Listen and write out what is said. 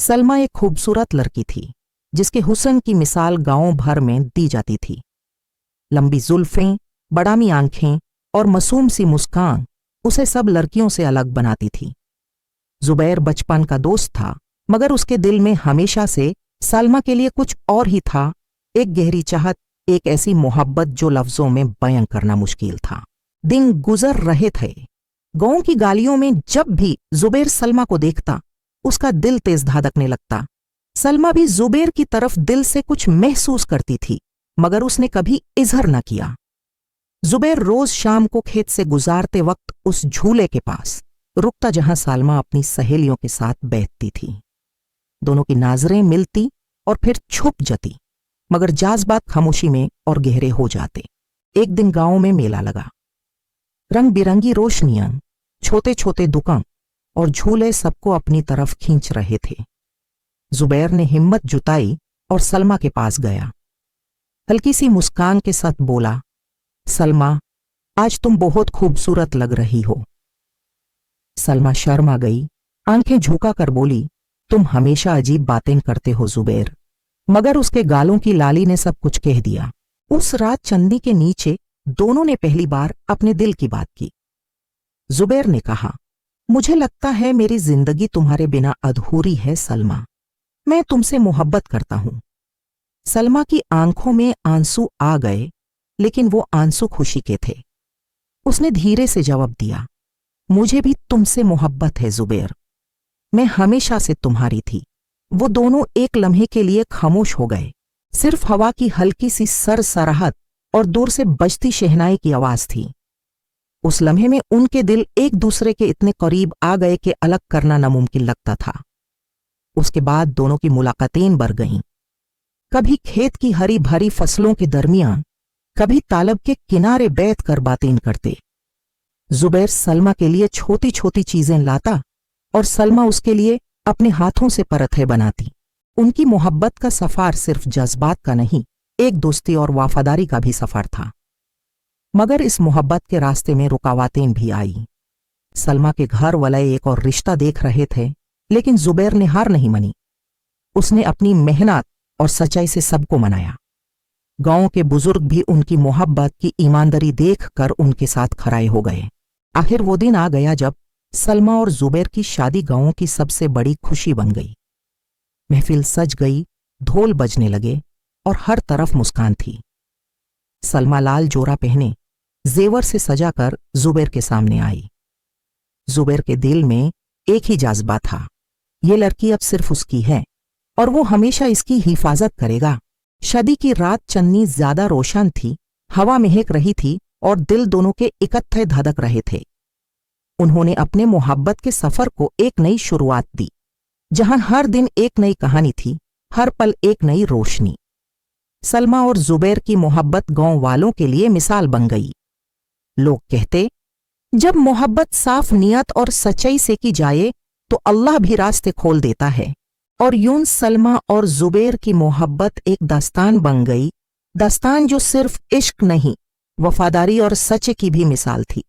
सलमा एक खूबसूरत लड़की थी जिसके हुस्न की मिसाल गांव भर में दी जाती थी। लंबी जुल्फें, बदामी आंखें और मासूम सी मुस्कान उसे सब लड़कियों से अलग बनाती थी। जुबैर बचपन का दोस्त था, मगर उसके दिल में हमेशा से सलमा के लिए कुछ और ही था, एक गहरी चाहत, एक ऐसी मोहब्बत जो लफ्जों में बयां करना मुश्किल था। दिन गुजर रहे थे। गांव की गालियों में जब भी जुबैर सलमा को देखता, उसका दिल तेज धड़कने लगता। सलमा भी जुबैर की तरफ दिल से कुछ महसूस करती थी, मगर उसने कभी इजहार न किया। जुबैर रोज शाम को खेत से गुजारते वक्त उस झूले के पास रुकता जहां सलमा अपनी सहेलियों के साथ बैठती थी। दोनों की नजरें मिलती और फिर छुप जाती, मगर जज्बात खामोशी में और गहरे हो जाते। एक दिन गांव में मेला लगा। रंग बिरंगी रोशनियां, छोटे छोटे दुकान और झूले सबको अपनी तरफ खींच रहे थे। जुबैर ने हिम्मत जुटाई और सलमा के पास गया। हल्की सी मुस्कान के साथ बोला, सलमा, आज तुम बहुत खूबसूरत लग रही हो। सलमा शर्मा गई, आंखें झुका कर बोली, तुम हमेशा अजीब बातें करते हो जुबैर। मगर उसके गालों की लाली ने सब कुछ कह दिया। उस रात चंदी के नीचे दोनों ने पहली बार अपने दिल की बात की। जुबैर ने कहा, मुझे लगता है मेरी जिंदगी तुम्हारे बिना अधूरी है सलमा। मैं तुमसे मोहब्बत करता हूं। सलमा की आंखों में आंसू आ गए, लेकिन वो आंसू खुशी के थे। उसने धीरे से जवाब दिया, मुझे भी तुमसे मोहब्बत है जुबैर। मैं हमेशा से तुम्हारी थी। वो दोनों एक लम्हे के लिए खामोश हो गए। सिर्फ हवा की हल्की सी सरसराहट और दूर से बजती शहनाई की आवाज थी। उस लम्हे में उनके दिल एक दूसरे के इतने करीब आ गए कि अलग करना नामुमकिन लगता था। उसके बाद दोनों की मुलाकातें बढ़ गईं। कभी खेत की हरी भरी फसलों के दरमियान, कभी तालाब के किनारे बैठकर बातें करते। जुबैर सलमा के लिए छोटी छोटी चीजें लाता और सलमा उसके लिए अपने हाथों से पराठे बनाती। उनकी मोहब्बत का सफर सिर्फ जज्बात का नहीं, एक दोस्ती और वफादारी का भी सफर था। मगर इस मोहब्बत के रास्ते में रुकावटें भी आई। सलमा के घर वाले एक और रिश्ता देख रहे थे, लेकिन जुबैर ने हार नहीं मानी। उसने अपनी मेहनत और सच्चाई से सबको मनाया। गांव के बुजुर्ग भी उनकी मोहब्बत की ईमानदारी देखकर उनके साथ खड़े हो गए। आखिर वो दिन आ गया जब सलमा और जुबैर की शादी गांव की सबसे बड़ी खुशी बन गई। महफिल सज गई, ढोल बजने लगे और हर तरफ मुस्कान थी। सलमा लाल जोड़ा पहने, जेवर से सजाकर जुबैर के सामने आई। जुबैर के दिल में एक ही जज्बा था, ये लड़की अब सिर्फ उसकी है और वो हमेशा इसकी हिफाजत करेगा। शादी की रात चन्नी ज्यादा रोशन थी, हवा महक रही थी और दिल दोनों के इकट्ठे धड़क रहे थे। उन्होंने अपने मोहब्बत के सफर को एक नई शुरुआत दी, जहां हर दिन एक नई कहानी थी, हर पल एक नई रोशनी। सलमा और जुबैर की मोहब्बत गांव वालों के लिए मिसाल बन गई। लोग कहते, जब मोहब्बत साफ नियत और सच्चाई से की जाए तो अल्लाह भी रास्ते खोल देता है। और यूं सलमा और जुबैर की मोहब्बत एक दास्तान बन गई, दास्तान जो सिर्फ इश्क नहीं, वफादारी और सच की भी मिसाल थी।